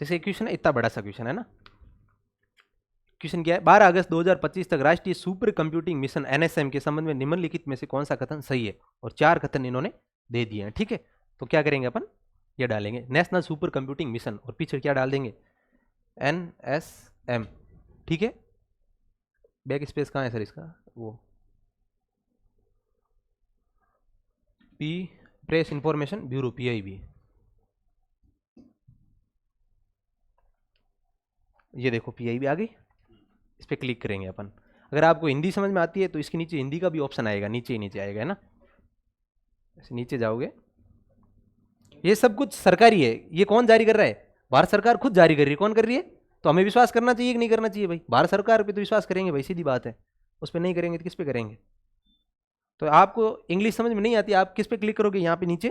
जैसे क्वेश्चन है, इतना बड़ा सा क्वेश्चन है ना। क्वेश्चन क्या है, 12 अगस्त 2025 तक राष्ट्रीय सुपर कंप्यूटिंग मिशन एनएसएम के संबंध में निम्नलिखित में से कौन सा कथन सही है, और 4 कथन इन्होंने दे दिए हैं। ठीक है, तो क्या करेंगे अपन, ये डालेंगे नेशनल सुपर कंप्यूटिंग मिशन और पीछे क्या डाल देंगे, एनएसएम। ठीक है, बैक स्पेस कहाँ है सर इसका, वो P press information bureau, PIB. ये देखो पीआईबी आ गई, इस पर क्लिक करेंगे अपन। अगर आपको हिंदी समझ में आती है तो इसके नीचे हिंदी का भी ऑप्शन आएगा, नीचे ही नीचे आएगा, है ना। ऐसे नीचे जाओगे, ये सब कुछ सरकारी है। ये कौन जारी कर रहा है, भारत सरकार खुद जारी कर रही है। कौन कर रही है, तो हमें विश्वास करना चाहिए कि नहीं करना चाहिए भाई, भारत सरकार पे तो विश्वास करेंगे भाई, सीधी बात है। उस पर नहीं करेंगे तो किस पे करेंगे। तो आपको इंग्लिश समझ में नहीं आती, आप किस पे क्लिक करोगे, यहाँ पे नीचे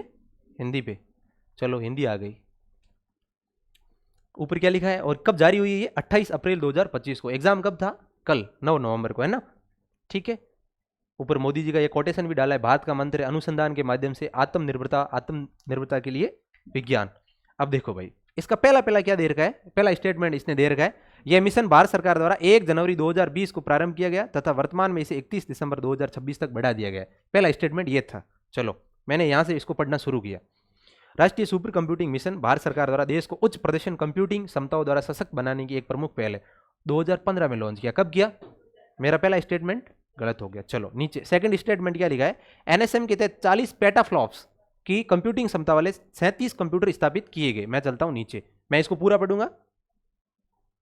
हिंदी पे। चलो हिंदी आ गई, ऊपर क्या लिखा है और कब जारी हुई है ये, 28 अप्रैल 2025 को। एग्जाम कब था, कल 9 नवंबर को, है ना। ठीक है, ऊपर मोदी जी का ये कोटेशन भी डाला है, भारत का मंत्र है अनुसंधान के माध्यम से आत्मनिर्भरता के लिए विज्ञान। अब देखो भाई, इसका पहला पहला क्या दे रखा है, पहला स्टेटमेंट इसने दे रखा है, यह मिशन भारत सरकार द्वारा 1 जनवरी 2020 को प्रारंभ किया गया तथा वर्तमान में इसे 31 दिसंबर 2026 तक बढ़ा दिया गया। पहला स्टेटमेंट ये था। चलो मैंने यहां से इसको पढ़ना शुरू किया। राष्ट्रीय सुपर कंप्यूटिंग मिशन भारत सरकार द्वारा देश को उच्च प्रदर्शन कंप्यूटिंग क्षमताओं द्वारा सशक्त बनाने की एक प्रमुख पहल है। 2015 में लॉन्च किया। कब किया, मेरा पहला स्टेटमेंट गलत हो गया। चलो नीचे सेकंड स्टेटमेंट क्या लिखा है, एनएसएम के तहत 40 पेटाफ्लॉप्स की कंप्यूटिंग क्षमता वाले 37 कंप्यूटर स्थापित किए गए। मैं चलता हूं नीचे, मैं इसको पूरा पढ़ूंगा।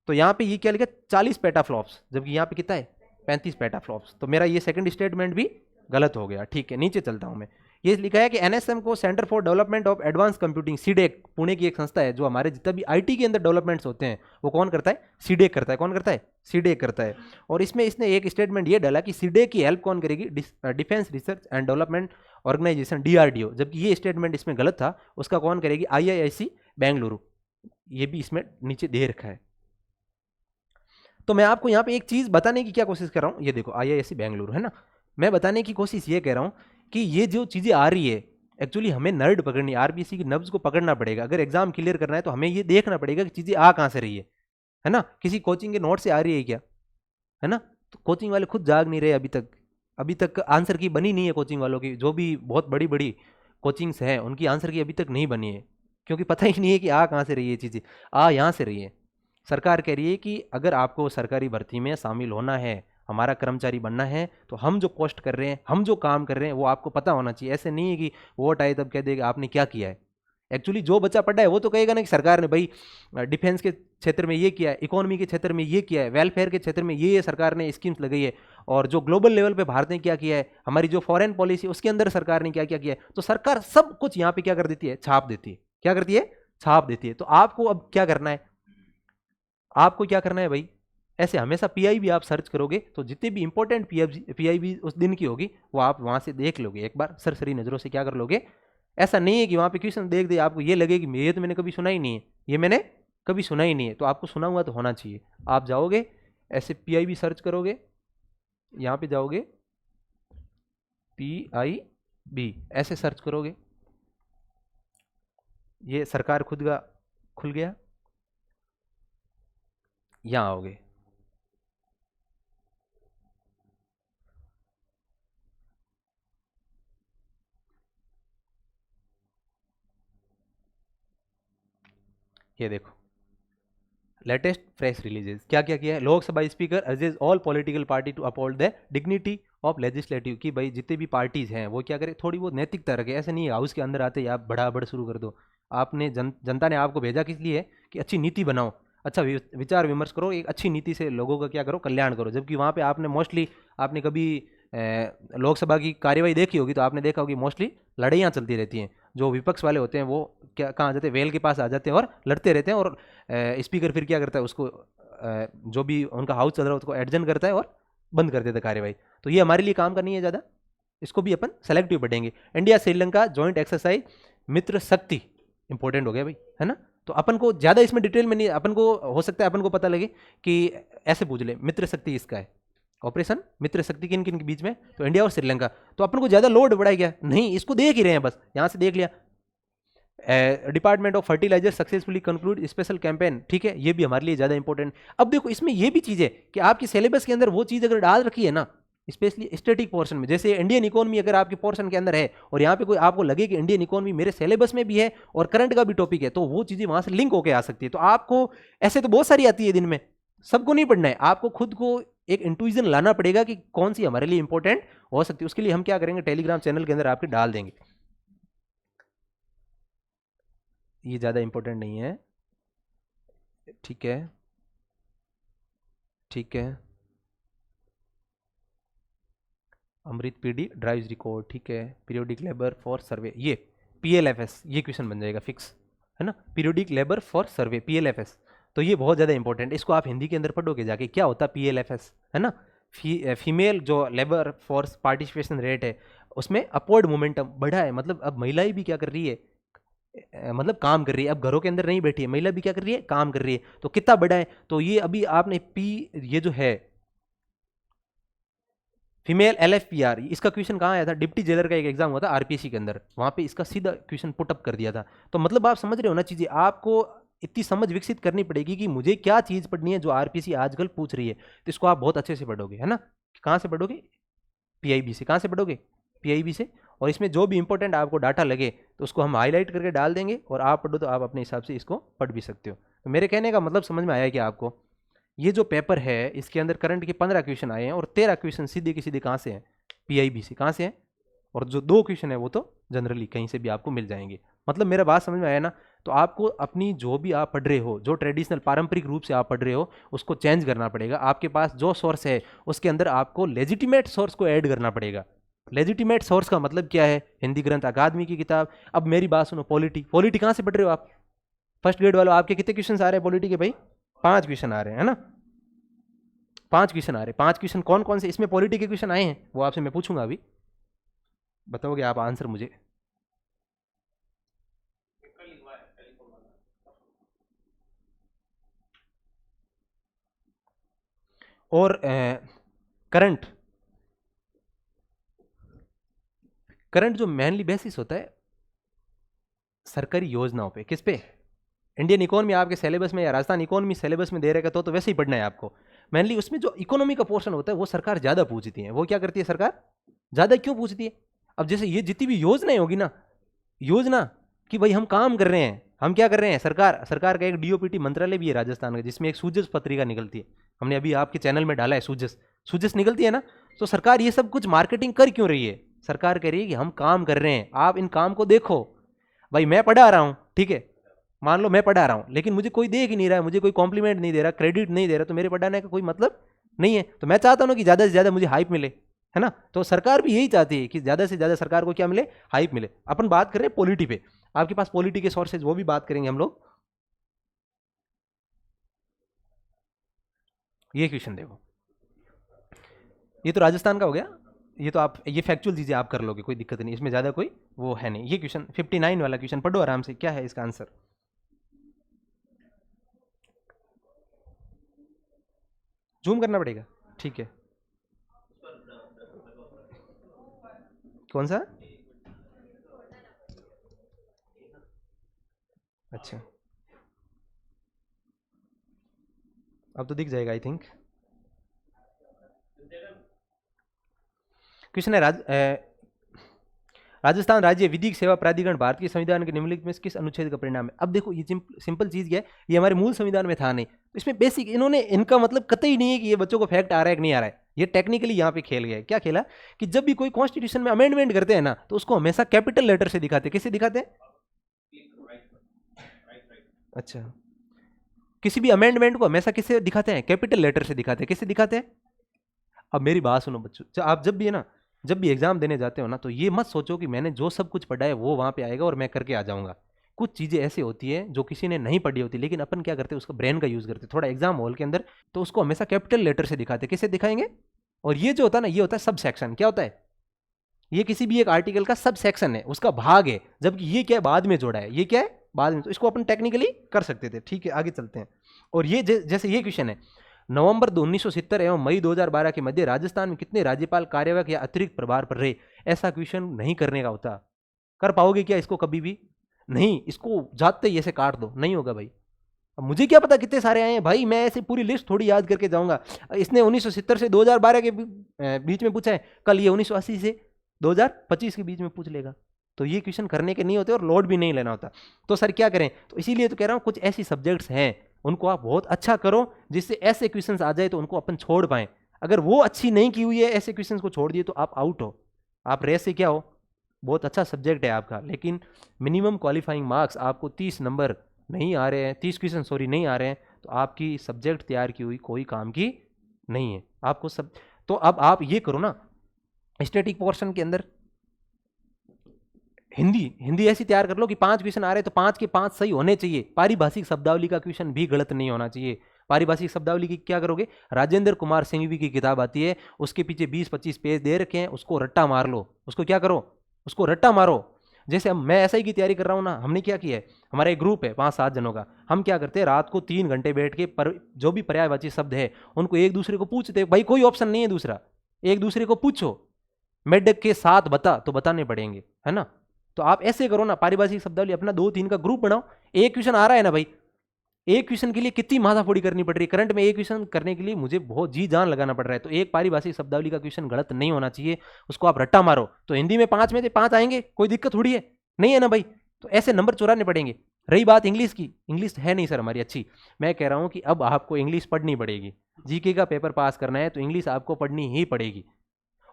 तो यहां पे ये क्या लिखा, 40 पेटाफ्लॉप्स, जबकि यहां पे कितना है, 35 पेटाफ्लॉप्स। तो मेरा ये सेकंड स्टेटमेंट भी गलत हो गया। ठीक है, नीचे चलता हूं मैं। ये लिखा है कि एनएसएम को centre for development of advance computing, CDAC, Pune की एक संस्था है जो हमारे जितना भी आईटी के अंदर डेवलपमेंट्स होते हैं वो कौन करता है, सीडेक करता है। कौन करता है, सीडेक करता है। और इसमें इसने एक स्टेटमेंट ये डाला कि सीडेक की हेल्प कौन करेगी, defence research and development organisation, DRDO. जबकि ये स्टेटमेंट इसमें गलत था, उसका कौन करेगी, आईआईएससी बेंगलुरु। ये भी इसमें नीचे दे रखा है। तो मैं आपको यहाँ पे एक चीज बताने की क्या कोशिश कर रहा हूँ, ये देखो आईआईएससी बेंगलुरु, है ना। मैं बताने की कोशिश ये कह रहा हूँ कि ये जो चीजें आ रही है, एक्चुअली हमें नर्ड पकड़नी, आरबीसी की नब्ज को पकड़ना पड़ेगा। अगर एग्जाम क्लियर करना है तो हमें ये देखना पड़ेगा कि चीजें आ कहाँ से रही है ना। किसी कोचिंग के नोट से आ रही है क्या, है ना। तो कोचिंग वाले खुद जाग नहीं रहे अभी तक आंसर की बनी नहीं है। कोचिंग वालों की जो भी बहुत बड़ी बड़ी कोचिंग्स हैं उनकी आंसर की अभी तक नहीं बनी है, क्योंकि पता ही नहीं है कि आ कहाँ से रही है चीजें, आ यहाँ से रही है। सरकार कह रही है कि अगर आपको सरकारी भर्ती में शामिल होना है, हमारा कर्मचारी बनना है, तो हम जो पोस्ट कर रहे हैं, हम जो काम कर रहे हैं वो आपको पता होना चाहिए। ऐसे नहीं है कि वोट आए तब कह देगा आपने क्या किया है। एक्चुअली जो बच्चा पढ़ा है वो तो कहेगा ना कि सरकार ने भाई डिफेंस के क्षेत्र में ये किया है, इकोनॉमी के क्षेत्र में ये किया है, वेलफेयर के क्षेत्र में ये सरकार ने स्कीम्स लगाई है, और जो ग्लोबल लेवल पे भारत ने क्या किया है, हमारी जो फॉरेन पॉलिसी उसके अंदर सरकार ने क्या क्या किया है। तो सरकार सब कुछ यहाँ पे क्या कर देती है, छाप देती है। क्या करती है, छाप देती है। तो आपको अब क्या करना है, आपको क्या करना है भाई, ऐसे हमेशा पीआईबी आप सर्च करोगे तो जितने भी इंपॉर्टेंट पीआईबी उस दिन की होगी वो आप वहां से देख लोगे, एक बार सरसरी नजरों से क्या कर लोगे। ऐसा नहीं है कि वहां पे क्वेश्चन देख दे आपको ये लगे कि ये तो मैंने कभी सुना ही नहीं है, ये मैंने कभी सुना ही नहीं है। तो आपको सुना हुआ तो होना चाहिए। आप जाओगे ऐसे पीआईबी सर्च करोगे, यहाँ पे जाओगे पीआईबी ऐसे सर्च करोगे, ये सरकार खुद का खुल गया। यहाँ आओगे, ये देखो लेटेस्ट प्रेस रिलीजेस क्या क्या किया है। Lok Sabha speaker urges all political party to uphold the dignity of legislative, कि भाई जितने भी पार्टीज हैं वो क्या करें, थोड़ी बहुत नैतिकता रखे। ऐसे नहीं है हाउस के अंदर आते ही आप बड़ा बड़ शुरू कर दो। आपने जनता ने आपको भेजा किस लिए कि अच्छी नीति बनाओ, अच्छा विचार विमर्श करो, एक अच्छी नीति से लोगों का क्या करो, कल्याण करो। जबकि वहाँ पे आपने मोस्टली, आपने कभी लोकसभा की कार्यवाही देखी होगी तो आपने देखा होगी मोस्टली लड़ाइयाँ चलती रहती हैं। जो विपक्ष वाले होते हैं वो क्या कहाँ आ जाते हैं, वेल के पास आ जाते हैं और लड़ते रहते हैं, और स्पीकर फिर क्या करता है उसको, जो भी उनका हाउस चल रहा है उसको एडजन करता है और बंद कर देता है कार्यवाही। तो ये हमारे लिए काम करनी है ज़्यादा, इसको भी अपन सेलेक्टिव पढ़ेंगे। इंडिया श्रीलंका जॉइंट एक्सरसाइज मित्र शक्ति, इंपॉर्टेंट हो गया भाई, है ना। तो अपन को ज़्यादा इसमें डिटेल में नहीं, अपन को हो सकता है अपन को पता लगे कि ऐसे पूछ ले मित्र शक्ति इसका है, ऑपरेशन मित्र शक्ति किन किन के बीच में, तो इंडिया और श्रीलंका। तो अपन को ज़्यादा लोड बढ़ाया गया नहीं, इसको देख ही रहे हैं बस, यहाँ से देख लिया department of fertiliser successfully conclude special campaign, ठीक है, ये भी हमारे लिए ज़्यादा इंपॉर्टेंट। अब देखो इसमें ये भी चीज़ है कि आपकी सिलेबस के अंदर वो चीज़ अगर डाल रखी है ना, स्पेशली स्टैटिक पोर्शन में, जैसे इंडियन इकोनॉमी अगर आपके पोर्शन के अंदर है और यहाँ पे कोई आपको लगे कि इंडियन इकोनॉमी मेरे सिलेबस में भी है और करंट का भी टॉपिक है, तो वो चीज़ें वहाँ से लिंक होकर आ सकती है। तो आपको ऐसे तो बहुत सारी आती है दिन में, सबको नहीं पढ़ना है, आपको खुद को एक इंट्यूजन लाना पड़ेगा कि कौन सी हमारे लिए इंपॉर्टेंट हो सकती है। उसके लिए हम क्या करेंगे, टेलीग्राम चैनल के अंदर आपके डाल देंगे। ये ज़्यादा इंपॉर्टेंट नहीं है, ठीक है, ठीक है। अमृत पीडी ड्राइव्स रिकॉर्ड, ठीक है। पीरियोडिक लेबर फॉर सर्वे, ये पीएलएफएस, ये क्वेश्चन बन जाएगा फिक्स, है ना, periodic labour for survey, PLFS. तो ये बहुत ज़्यादा इंपॉर्टेंट है, इसको आप हिंदी के अंदर पढ़ोगे जाके क्या होता है पीएलएफएस, है ना। फीमेल जो लेबर फोर्स पार्टिसिपेशन रेट है उसमें अपवर्ड मोमेंटम बढ़ा है, मतलब अब महिलाएं भी क्या कर रही है, मतलब काम कर रही है, अब घरों के अंदर नहीं बैठी है, महिला भी क्या कर रही है, काम कर रही है। तो कितना बढ़ा है, तो ये अभी आपने ये जो है फीमेल एलएफपीआर, इसका क्वेश्चन कहाँ आया था, डिप्टी जेलर का एक एग्जाम हुआ था आरपीएससी के अंदर, वहां पे इसका सीधा क्वेश्चन पुटअप कर दिया था। तो मतलब आप समझ रहे हो ना चीजें, आपको इतनी समझ विकसित करनी पड़ेगी कि मुझे क्या चीज पढ़नी है जो आरपीएससी आजकल पूछ रही है, तो इसको आप बहुत अच्छे से पढ़ोगे, है ना। कहाँ से पढ़ोगे, पीआईबी से। कहाँ से पढ़ोगे, पीआईबी से। और इसमें जो भी इंपॉर्टेंट आपको डाटा लगे तो उसको हम हाईलाइट करके डाल देंगे, और आप पढ़ो तो आप अपने हिसाब से इसको पढ़ भी सकते हो। तो मेरे कहने का मतलब समझ में आया कि आपको ये जो पेपर है इसके अंदर करंट के 15 क्वेश्चन आए हैं और 13 क्वेश्चन सीधे के सीधे कहाँ से हैं, पीआईबी से। कहाँ से हैं, और जो 2 क्वेश्चन है वो तो जनरली कहीं से भी आपको मिल जाएंगे। मतलब मेरा बात समझ में आया ना। तो आपको अपनी जो भी आप पढ़ रहे हो, जो ट्रेडिशनल पारंपरिक रूप से आप पढ़ रहे हो उसको चेंज करना पड़ेगा। आपके पास जो सोर्स है उसके अंदर आपको लेजिटिमेट सोर्स को ऐड करना पड़ेगा। लेजिटिमेट सोर्स का मतलब क्या है, हिंदी ग्रंथ अकादमी की किताब। अब मेरी बात सुनो, पॉलिटी कहाँ से पढ़ रहे हो आप, फर्स्ट ग्रेड वालों, आपके कितने क्वेश्चन आ रहे हैं पॉलिटी के भाई, 5 क्वेश्चन आ रहे हैं, है ना, 5 क्वेश्चन आ रहे हैं। 5 क्वेश्चन कौन कौन से इसमें पॉलिटी के क्वेश्चन आए हैं वो आपसे मैं पूछूंगा, अभी बताओगे आप आंसर मुझे। और करंट करंट जो मेनली बेसिस होता है सरकारी योजनाओं पे, किस पे, इंडियन इकोनॉमी आपके सिलेबस में या राजस्थान इकोनॉमी सिलेबस में दे रहेगा तो वैसे ही पढ़ना है आपको। मेनली उसमें जो इकोनॉमी का पोर्शन होता है वो सरकार ज़्यादा पूछती है। वो क्या करती है सरकार, ज़्यादा क्यों पूछती है, अब जैसे ये जितनी भी योजनाएं होगी ना, योजना कि भाई हम काम कर रहे हैं, हम क्या कर रहे हैं, सरकार का एक डीओपीटी मंत्रालय भी है राजस्थान का, जिसमें एक सूजस पत्रिका निकलती है, हमने अभी आपके चैनल में डाला है, सूजस निकलती है ना। तो सरकार ये सब कुछ मार्केटिंग कर क्यों रही है, सरकार कह रही है कि हम काम कर रहे हैं, आप इन काम को देखो। भाई मैं पढ़ा रहा हूँ, ठीक है, मान लो मैं पढ़ा रहा हूँ लेकिन मुझे कोई देख ही नहीं रहा है, मुझे कोई कॉम्प्लीमेंट नहीं दे रहा, क्रेडिट नहीं दे रहा, तो मेरे पढ़ाने का कोई मतलब नहीं है। तो मैं चाहता हूँ कि ज़्यादा से ज़्यादा मुझे हाइप मिले, है ना। तो सरकार भी यही चाहती है कि ज़्यादा से ज़्यादा सरकार को क्या मिले, हाइप मिले। अपन बात कर रहे हैं पॉलिटी पे, आपके पास पॉलिटी के सोर्सेज वो भी बात करेंगे हम लोग। ये क्वेश्चन देखो, ये तो राजस्थान का हो गया, ये तो आप ये फैक्चुअल चीज़ें आप कर लोगे, कोई दिक्कत नहीं, इसमें ज़्यादा कोई वो है नहीं। ये क्वेश्चन 59 वाला क्वेश्चन पढ़ो आराम से, क्या है इसका आंसर, जूम करना पड़ेगा, ठीक है। कौन सा, अच्छा अब तो दिख जाएगा आई थिंक। क्वेश्चन है राजस्थान राज्य विधिक सेवा प्राधिकरण भारतीय संविधान के निम्नलिखित में किस अनुच्छेद का परिणाम है। अब देखो ये सिंपल चीज क्या है, ये हमारे मूल संविधान में था नहीं, तो इसमें बेसिक इन्होंने, इनका मतलब कतई नहीं है कि ये बच्चों को फैक्ट आ रहा है कि नहीं आ रहा है, ये टेक्निकली यहाँ पे खेल गया है। क्या खेला कि जब भी कोई कॉन्स्टिट्यूशन में अमेंडमेंट करते हैं ना तो उसको हमेशा कैपिटल लेटर से दिखाते हैं। किससे दिखाते हैं, अच्छा, किसी भी अमेंडमेंट को हमेशा किससे दिखाते हैं, कैपिटल लेटर से दिखाते हैं। किससे दिखाते हैं, अब मेरी बात सुनो बच्चों, आप जब भी है ना, जब भी एग्जाम देने जाते हो ना, तो ये मत सोचो कि मैंने जो सब कुछ पढ़ा है वो वहाँ पे आएगा और मैं करके आ जाऊँगा। कुछ चीज़ें ऐसी होती है जो किसी ने नहीं पढ़ी होती, लेकिन अपन क्या करते हैं, उसका ब्रेन का यूज़ करते हैं थोड़ा एग्जाम हॉल के अंदर, तो उसको हमेशा कैपिटल लेटर से दिखाते हैं। किससे दिखाएंगे, और ये जो होता है ना, ये होता है सब सेक्शन। क्या होता है, ये किसी भी एक आर्टिकल का सब सेक्शन है, उसका भाग है, जबकि ये क्या है, बाद में जोड़ा है, ये क्या है, बाद में। तो इसको अपन टेक्निकली कर सकते थे, ठीक है, आगे चलते हैं। और ये जैसे ये क्वेश्चन है, नवंबर 1970 एवं मई 2012 के मध्य राजस्थान में कितने राज्यपाल कार्यवाहक या अतिरिक्त प्रभार पर रहे। ऐसा क्वेश्चन नहीं करने का होता, कर पाओगे क्या इसको कभी भी, नहीं, इसको जाते ही ऐसे काट दो, नहीं होगा भाई। अब मुझे क्या पता कितने सारे आए हैं भाई, मैं ऐसे पूरी लिस्ट थोड़ी याद करके जाऊंगा। इसने 1970 से 2012 के बीच में पूछा है, कल ये 1980 से 2025 के बीच में पूछ लेगा। तो ये क्वेश्चन करने के नहीं होते और लोड भी नहीं लेना होता। तो सर क्या करें, तो इसीलिए तो कह रहा हूँ कुछ ऐसी सब्जेक्ट्स हैं उनको आप बहुत अच्छा करो जिससे ऐसे क्वेश्चंस आ जाए तो उनको अपन छोड़ पाएं। अगर वो अच्छी नहीं की हुई है, ऐसे क्वेश्चंस को छोड़ दिए तो आप आउट हो, आप रेस से क्या हो। बहुत अच्छा सब्जेक्ट है आपका, लेकिन मिनिमम क्वालिफाइंग मार्क्स आपको 30 नंबर नहीं आ रहे हैं, 30 क्वेश्चन सॉरी नहीं आ रहे हैं, तो आपकी सब्जेक्ट तैयार की हुई कोई काम की नहीं है आपको सब। तो अब आप ये करो ना, स्टैटिक पोर्शन के अंदर हिंदी ऐसी तैयार कर लो कि 5 क्वेश्चन आ रहे हैं तो 5 के 5 सही होने चाहिए। पारिभाषिक शब्दावली का क्वेश्चन भी गलत नहीं होना चाहिए। पारिभाषिक शब्दावली की क्या करोगे, राजेंद्र कुमार सिंघवी की किताब आती है, उसके पीछे 20-25 पेज दे रखे हैं, उसको रट्टा मार लो। उसको क्या करो, उसको रट्टा मारो। जैसे हम, मैं ऐसा ही की तैयारी कर रहा हूँ ना, हमने क्या किया है, हमारा एक ग्रुप है 5-7 जनों का, हम क्या करते हैं रात को 3 घंटे बैठ के जो भी पर्यायवाची शब्द है उनको एक दूसरे को पूछते, भाई कोई ऑप्शन नहीं है दूसरा, एक दूसरे को पूछो, मेढक के साथ बता तो बताने पड़ेंगे, है ना। तो आप ऐसे करो ना, पारिभाषिक शब्दावली अपना 2-3 का ग्रुप बनाओ। एक क्वेश्चन आ रहा है ना भाई, एक क्वेश्चन के लिए कितनी माथाफोड़ी करनी पड़ रही है। करंट में एक क्वेश्चन करने के लिए मुझे बहुत जी जान लगाना पड़ रहा है, तो एक पारिभाषिक शब्दावली का क्वेश्चन गलत नहीं होना चाहिए, उसको आप रट्टा मारो। तो हिंदी में 5 में से 5 आएंगे, कोई दिक्कत थोड़ी है, नहीं है ना भाई। तो ऐसे नंबर चुराने पड़ेंगे। रही बात इंग्लिश की, इंग्लिश है नहीं सर हमारी अच्छी, मैं कह रहा हूं कि अब आपको इंग्लिश पढ़नी पड़ेगी। जीके का पेपर पास करना है तो इंग्लिश आपको पढ़नी ही पड़ेगी।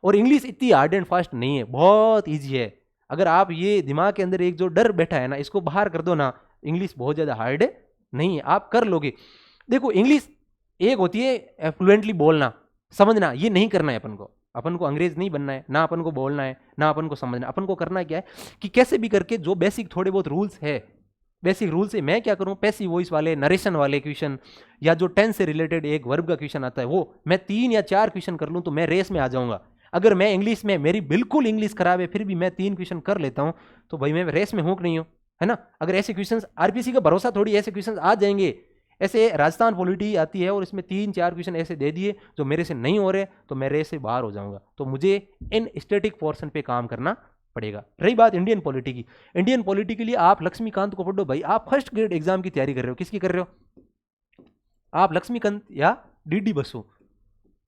और इंग्लिश इतनी हार्ड एंड फास्ट नहीं है, बहुत ईजी है। अगर आप ये दिमाग के अंदर एक जो डर बैठा है ना, इसको बाहर कर दो ना, इंग्लिश बहुत ज़्यादा हार्ड नहीं है, आप कर लोगे। देखो इंग्लिश एक होती है फ्लुएंटली बोलना, समझना, ये नहीं करना है अपन को। अपन को अंग्रेज नहीं बनना है, ना अपन को बोलना है, ना अपन को समझना। अपन को करना क्या है कि कैसे भी करके जो बेसिक थोड़े बहुत रूल्स है, बेसिक रूल से मैं क्या करूं, पैसिव वॉइस वाले, नरेशन वाले क्वेश्चन, या जो टेंस से रिलेटेड एक वर्ब का क्वेश्चन आता है, वो मैं 3 या 4 क्वेश्चन कर लूं तो मैं रेस में आ जाऊंगा। अगर मैं इंग्लिश में, मेरी बिल्कुल इंग्लिश खराब है, फिर भी मैं 3 क्वेश्चन कर लेता हूं, तो भाई मैं रेस में हूं कि नहीं हूं, है ना। अगर ऐसे क्वेश्चन, आरपीसी का भरोसा थोड़ी, ऐसे क्वेश्चन आ जाएंगे। ऐसे राजस्थान पॉलिटी आती है और इसमें 3-4 क्वेश्चन ऐसे दे दिए जो मेरे से नहीं हो रहे, तो मैं रेस से बाहर हो जाऊंगा। तो मुझे इन स्टैटिक पोर्शन पे काम करना पड़ेगा। रही बात इंडियन पॉलिटी की, इंडियन पॉलिटी के लिए आप लक्ष्मीकांत को पढ़ो भाई। आप फर्स्ट ग्रेड एग्जाम की तैयारी कर रहे हो, किसकी कर रहे हो आप, लक्ष्मीकांत या डीडी बसु,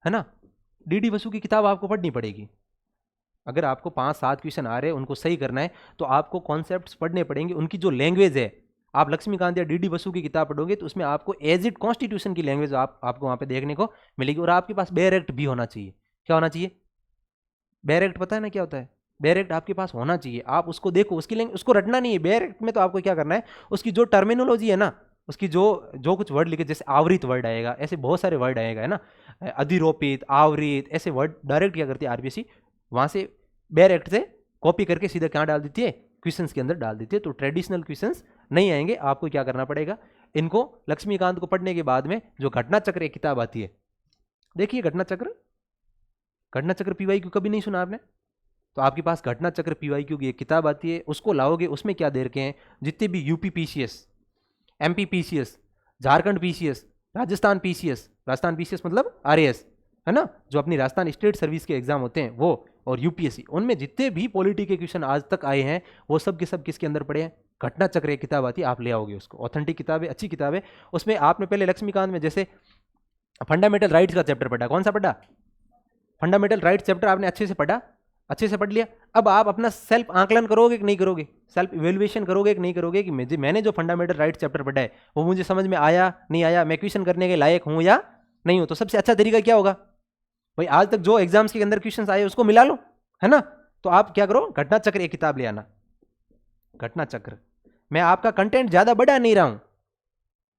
है ना। डीडी बसु की किताब आपको पढ़नी पड़ेगी। अगर आपको 5-7 क्वेश्चन आ रहे हैं उनको सही करना है तो आपको कॉन्सेप्ट्स पढ़ने पड़ेंगे, उनकी जो लैंग्वेज है। आप लक्ष्मीकांत या डीडी बसु की किताब पढ़ोगे तो उसमें आपको एज इट कॉन्स्टिट्यूशन की लैंग्वेज आपको वहां पे देखने को मिलेगी। और आपके पास बेयर एक्ट भी होना चाहिए। क्या होना चाहिए, बेयर एक्ट पता है ना क्या होता है, बेयर एक्ट आपके पास होना चाहिए। आप उसको देखो, उसकी लैंग्वेज, उसको रटना नहीं है। बेयर एक्ट में तो आपको क्या करना है, उसकी जो टर्मिनोलॉजी है ना, उसकी जो जो कुछ वर्ड लिखे, जैसे आवृत वर्ड आएगा, ऐसे बहुत सारे वर्ड आएगा, है ना, अधिरोपित, आवृत, ऐसे वर्ड डायरेक्ट क्या करती है आरबीसी, वहां से बेयर एक्ट से कॉपी करके सीधा क्या डाल देती है, क्वेश्चंस के अंदर डाल देती है। तो ट्रेडिशनल क्वेश्चंस नहीं आएंगे। आपको क्या करना पड़ेगा, इनको लक्ष्मीकांत को पढ़ने के बाद में जो घटना चक्र एक किताब आती है, देखिए घटना चक्र, घटना चक्र पीवाईक्यू कभी नहीं सुना आपने, तो आपके पास घटना चक्र पीवाईक्यू की एक किताब आती है, उसको लाओगे। उसमें क्या दे रखे हैं, जितने भी UP PCS, MP PCS, Jharkhand PCS, Rajasthan PCS, Rajasthan PCS मतलब आरएएस, है ना, जो अपनी राजस्थान स्टेट सर्विस के एग्जाम होते हैं वो, और यूपीएससी, उनमें जितने भी पॉलिटी के क्वेश्चन आज तक आए हैं वो सब के सब किसके अंदर पड़े हैं, घटना चक्र एक किताब आती है, आप ले आओगे उसको। ऑथेंटिक किताब है, अच्छी किताब है। उसमें आपने पहले लक्ष्मीकांत में जैसे फंडामेंटल राइट्स का चैप्टर पढ़ा, कौन सा पढ़ा, फंडामेंटल राइट्स चैप्टर आपने अच्छे से पढ़ा, अच्छे से पढ़ लिया। अब आप अपना सेल्फ आंकलन करोगे कि नहीं करोगे, सेल्फ इवेल्युएशन करोगे कि नहीं करोगे, कि मैंने जो फंडामेंटल राइट्स चैप्टर पढ़ा है वो मुझे समझ में आया नहीं आया, मैं क्वेश्चन करने के लायक हूं या नहीं हूं। तो सबसे अच्छा तरीका क्या होगा भाई, आज तक जो एग्जाम्स के अंदर क्वेश्चन आए उसको मिला लो, है ना। तो आप क्या करो, घटना चक्र एक किताब ले आना। घटना चक्र, मैं आपका कंटेंट ज्यादा बढ़ा नहीं रहा हूं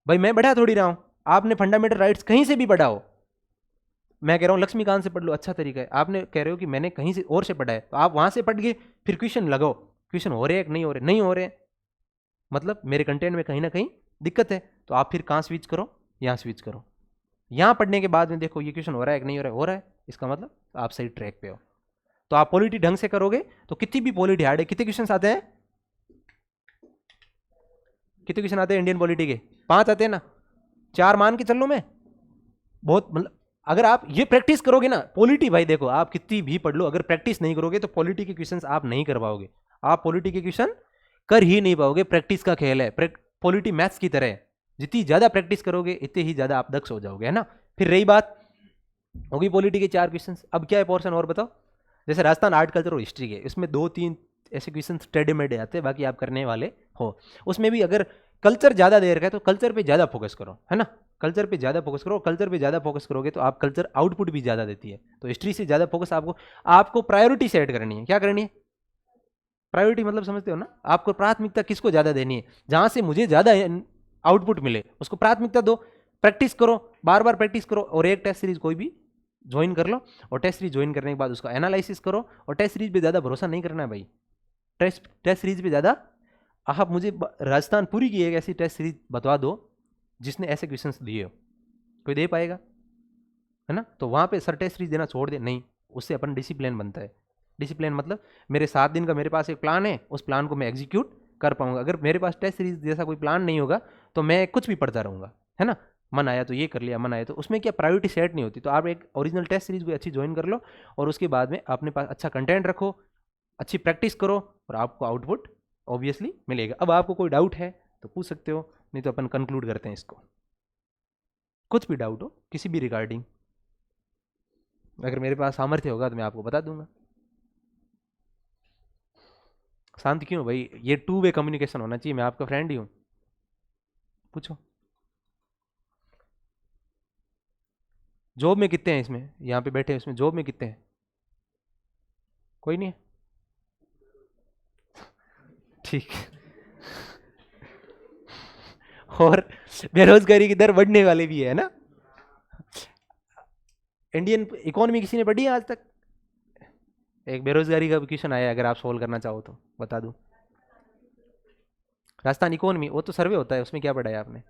भाई, मैं बढ़ा थोड़ी रहा हूं। आपने फंडामेंटल राइट्स कहीं से भी पढ़ा हो, मैं कह रहा हूँ लक्ष्मीकांत से पढ़ लो, अच्छा तरीका है। आपने कह रहे हो कि मैंने कहीं से और से पढ़ा है, तो आप वहां से पढ़ के फिर क्वेश्चन लगाओ, क्वेश्चन हो रहे हैं कि नहीं हो रहे, नहीं हो रहे, मतलब मेरे कंटेंट में कहीं ना कहीं दिक्कत है, तो आप फिर कहाँ स्विच करो, यहाँ स्विच करो। यहाँ पढ़ने के बाद में देखो ये क्वेश्चन हो रहा है कि नहीं हो रहा है, हो रहा है, इसका मतलब आप सही ट्रैक पे हो। तो आप पॉलिटी ढंग से करोगे तो कितनी भी पॉलिटी हार्ड है। कितने क्वेश्चन आते हैं, कितने क्वेश्चन आते हैं इंडियन पॉलिटी के, 5 आते हैं ना, 4 मान के चल लो। मैं बहुत, मतलब अगर आप ये प्रैक्टिस करोगे ना पॉलिटी, भाई देखो आप कितनी भी पढ़ लो, अगर प्रैक्टिस नहीं करोगे तो पॉलिटी के क्वेश्चंस आप नहीं कर पाओगे। आप पॉलिटी के क्वेश्चन कर ही नहीं पाओगे, प्रैक्टिस का खेल है, पॉलिटी मैथ्स की तरह है, जितनी ज़्यादा प्रैक्टिस करोगे इतने ही ज़्यादा आप दक्ष हो जाओगे, है ना। फिर रही बात होगी पॉलिटी के 4 क्वेश्चन, अब क्या है पोर्शन और बताओ। जैसे राजस्थान आर्ट कल्चर और हिस्ट्री के, इसमें 2-3 ऐसे क्वेश्चन टेढ़े मेढ़े आते हैं, बाकी आप करने वाले हो। उसमें भी अगर कल्चर ज़्यादा दे रखा है तो कल्चर पे ज़्यादा फोकस करो, है ना, कल्चर पे ज़्यादा फोकस करो। कल्चर पे ज़्यादा फोकस करोगे तो आप कल्चर आउटपुट भी ज़्यादा देती है, तो हिस्ट्री से ज़्यादा फोकस आपको आपको प्रायोरिटी सेट करनी है। क्या करनी है? प्रायोरिटी मतलब समझते हो ना, आपको प्राथमिकता किसको ज़्यादा देनी है, जहाँ से मुझे ज़्यादा आउटपुट मिले उसको प्राथमिकता दो। प्रैक्टिस करो, बार बार प्रैक्टिस करो, और एक टेस्ट सीरीज कोई भी ज्वाइन कर लो, और टेस्ट सीरीज ज्वाइन करने के बाद उसका एनालिसिस करो। और टेस्ट सीरीज पे ज़्यादा भरोसा नहीं करना है भाई, टेस्ट सीरीज पे ज़्यादा, आप मुझे राजस्थान पूरी की एक ऐसी टेस्ट सीरीज बता दो जिसने ऐसे क्वेश्चंस दिए हो, कोई दे पाएगा, है ना। तो वहाँ पे सर टेस्ट सीरीज देना छोड़ दे, नहीं, उससे अपन डिसिप्लिन बनता है। डिसिप्लिन मतलब मेरे 7 दिन का मेरे पास एक प्लान है, उस प्लान को मैं एग्जीक्यूट कर पाऊंगा। अगर मेरे पास टेस्ट सीरीज जैसा कोई प्लान नहीं होगा तो मैं कुछ भी पढ़ता रहूँगा, है ना। मन आया तो ये कर लिया, मन आया तो, उसमें क्या प्रायोरिटी सेट नहीं होती। तो आप एक ओरिजिनल टेस्ट सीरीज को अच्छी ज्वाइन कर लो, और उसके बाद में अपने पास अच्छा कंटेंट रखो, अच्छी प्रैक्टिस करो, और आपको आउटपुट ऑब्वियसली मिलेगा। अब आपको कोई डाउट है तो पूछ सकते हो, नहीं तो अपन कंक्लूड करते हैं इसको। कुछ भी डाउट हो किसी भी रिगार्डिंग, अगर मेरे पास सामर्थ्य होगा तो मैं आपको बता दूंगा। शांत क्यों भाई, ये 2 वे कम्युनिकेशन होना चाहिए, मैं आपका फ्रेंड ही हूँ, पूछो। जॉब में कितने हैं इसमें, यहाँ पे बैठे हैं इसमें जॉब में कितने हैं? कोई नहीं है, ठीक। और बेरोजगारी की दर बढ़ने वाली भी है ना। इंडियन इकोनॉमी किसी ने पढ़ी है आज तक? एक बेरोजगारी का क्वेश्चन आया, अगर आप सोल्व करना चाहो तो बता दूं। राजस्थान इकोनॉमी, वो तो सर्वे होता है, उसमें क्या पढ़ा है आपने?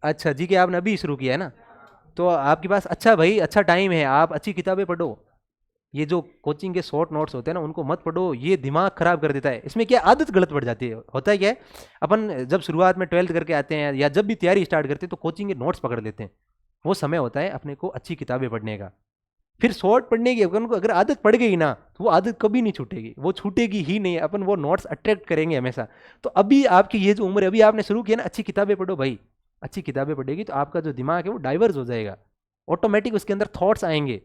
अच्छा, जी के आपने अभी शुरू किया है ना, तो आपके पास अच्छा भाई, अच्छा टाइम है, आप अच्छी किताबें पढ़ो। ये जो कोचिंग के शॉर्ट नोट्स होते हैं ना, उनको मत पढ़ो, ये दिमाग खराब कर देता है। इसमें क्या आदत गलत पड़ जाती है, होता है क्या है, अपन जब शुरुआत में 12th करके आते हैं या जब भी तैयारी स्टार्ट करते हैं तो कोचिंग के नोट्स पकड़ लेते हैं। वो समय होता है अपने को अच्छी किताबें पढ़ने का। फिर शॉर्ट पढ़ने की उनको अगर आदत पड़ गई ना, तो वो आदत कभी नहीं छूटेगी, वो छूटेगी ही नहीं, अपन वो नोट्स अट्रैक्ट करेंगे हमेशा। तो अभी आपकी ये जो उम्र है, अभी आपने शुरू किया ना, अच्छी किताबें पढ़ो भाई। अच्छी किताबें पढ़ेगी तो आपका जो दिमाग है वो डाइवर्स हो जाएगा, ऑटोमेटिक उसके अंदर थॉट्स आएंगे,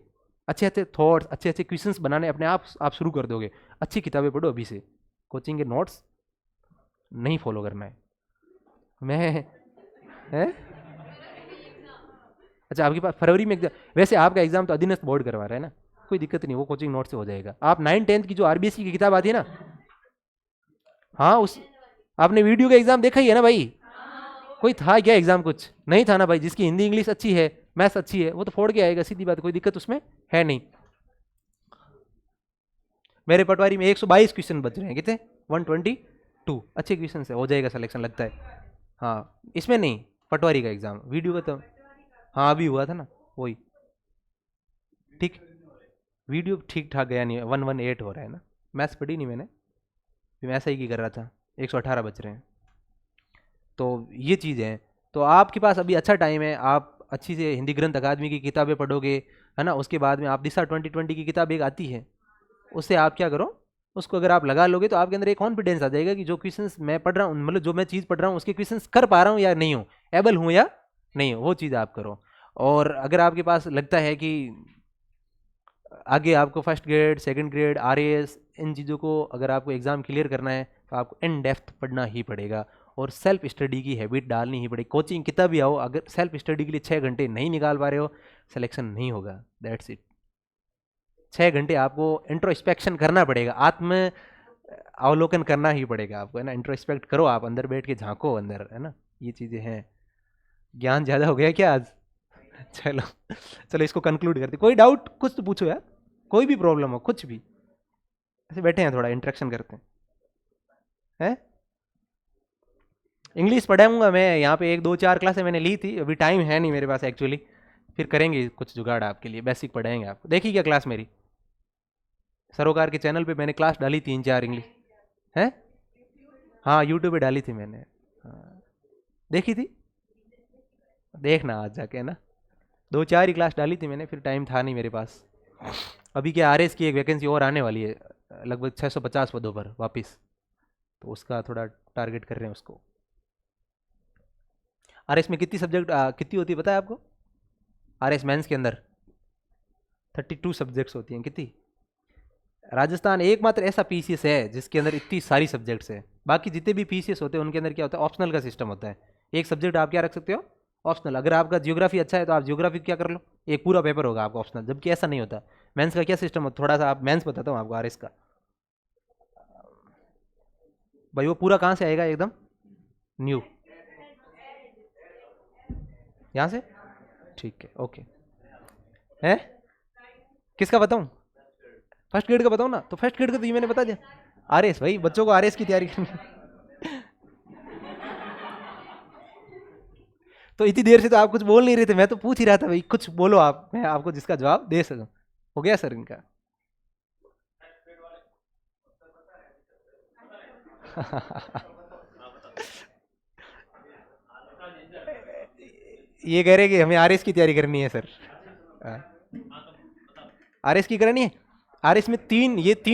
अच्छे अच्छे थॉट्स, अच्छे अच्छे क्वेश्चंस बनाने अपने आप शुरू कर दोगे। अच्छी किताबें पढ़ो अभी से, कोचिंग के नोट्स नहीं फॉलो करना है। मैं है, अच्छा आपके पास फरवरी में वैसे आपका एग्जाम तो अधीनस्थ बोर्ड करवा रहा है ना, कोई दिक्कत नहीं, वो कोचिंग नोट से हो जाएगा। आप 9th-10th की जो आरबीएससी की किताब आती है ना, हाँ उस, आपने वीडियो का एग्जाम देखा ही है ना भाई, कोई था क्या एग्जाम, कुछ नहीं था ना भाई। जिसकी हिंदी इंग्लिश अच्छी है, मैथ्स अच्छी है, वो तो फोड़ के आएगा, सीधी बात, कोई दिक्कत उसमें है नहीं। मेरे पटवारी में 122 क्वेश्चन बच रहे हैं, कितने? 122 अच्छे क्वेश्चन है, हो जाएगा सिलेक्शन लगता है। हाँ इसमें नहीं, पटवारी का एग्जाम वीडियो का तो, हाँ अभी हुआ था ना वही, ठीक। वीडियो ठीक ठाक गया नहीं, 118 हो रहा है ना। मैथ्स पढ़ी नहीं मैंने, मैं ऐसा ही की कर रहा था, 118 बच रहे हैं। तो ये चीज़ है, तो आपके पास अभी अच्छा टाइम है, आप अच्छी से हिंदी ग्रंथ अकादमी की किताबें पढ़ोगे, है ना। उसके बाद में आप दिशा 2020 की किताब एक आती है, उससे आप क्या करो, उसको अगर आप लगा लोगे तो आपके अंदर एक कॉन्फिडेंस आ जाएगा कि जो क्वेश्चंस मैं पढ़ रहा हूँ, मतलब जो मैं चीज़ पढ़ रहा हूँ उसके क्वेश्चंस कर पा रहा हूँ या नहीं हूँ, एबल हूँ या नहीं हूँ, वो चीज़ आप करो। और अगर आपके पास लगता है कि आगे आपको first grade, second grade, RAS, इन चीज़ों को अगर आपको एग्ज़ाम क्लियर करना है तो आपको इन डेप्थ पढ़ना ही पड़ेगा, और सेल्फ स्टडी की हैबिट डालनी ही पड़ेगी। कोचिंग कितना भी आओ, अगर सेल्फ स्टडी के लिए 6 घंटे नहीं निकाल पा रहे हो, सिलेक्शन नहीं होगा, दैट्स इट। 6 घंटे आपको इंट्रोस्पेक्शन करना पड़ेगा, आत्म अवलोकन करना ही पड़ेगा आपको, है ना। इंट्रोस्पेक्ट करो, आप अंदर बैठ के झांको अंदर, है ना। ये चीज़ें हैं। ज्ञान ज़्यादा हो गया क्या आज? चलो, चलो इसको कंक्लूड करते। कोई डाउट कुछ तो पूछो यार, कोई भी प्रॉब्लम हो, कुछ भी, ऐसे बैठे हैं थोड़ा इंटरेक्शन करते हैं। इंग्लिश पढ़ाऊंगा मैं यहाँ पे, 1 2 4 क्लासें मैंने ली थी, अभी टाइम है नहीं मेरे पास एक्चुअली। फिर करेंगे कुछ जुगाड़ आपके लिए, बेसिक पढ़ाएंगे आपको। देखी क्या क्लास मेरी? सरोकार के चैनल पे मैंने क्लास डाली 3 4 इंग्लिश, है। हाँ यूट्यूब पे डाली थी मैंने, हाँ, देखी थी, देखना आज जाके, है ना। 2 4 ही क्लास डाली थी मैंने, फिर टाइम था नहीं मेरे पास। अभी क्या आरएस की एक वैकेंसी और आने वाली है, लगभग 650 पदों पर वापस, तो उसका थोड़ा टारगेट कर रहे हैं उसको। आरएस में कितनी सब्जेक्ट कितनी होती है पता है आपको? आरएस मेंस के अंदर 32 सब्जेक्ट्स होती हैं। कितनी? राजस्थान एकमात्र ऐसा पीसीएस है जिसके अंदर इतनी सारी सब्जेक्ट्स है। बाकी जितने भी पीसीएस होते हैं उनके अंदर क्या होता है, ऑप्शनल का सिस्टम होता है। एक सब्जेक्ट आप क्या रख सकते हो, ऑप्शनल। अगर आपका जियोग्राफी अच्छा है तो आप जियोग्राफी क्या कर लो, एक पूरा पेपर होगा आपका ऑप्शनल, जबकि ऐसा नहीं होता। मेंस का क्या सिस्टम होता है, थोड़ा सा आप मेंस बताता हूँ आपको आरएस का। भाई वो पूरा कहाँ से आएगा एकदम न्यू, यहाँ से? ठीक है, ओके। है किसका बताऊँ? फर्स्ट ग्रेड का बताऊँ ना, तो फर्स्ट ग्रेड का तो ये मैंने बता दिया। आरएस भाई, बच्चों को आरएस की तैयारी करनी। तो इतनी देर से तो आप कुछ बोल नहीं रहे थे, मैं तो पूछ ही रहा था भाई कुछ बोलो आप, मैं आपको जिसका जवाब दे सकूं। हो गया सर इनका। ये कह रहे कि हमें आरएस की तैयारी करनी है सर। आरएस की करनी है। आरएस में तीन, ये तीन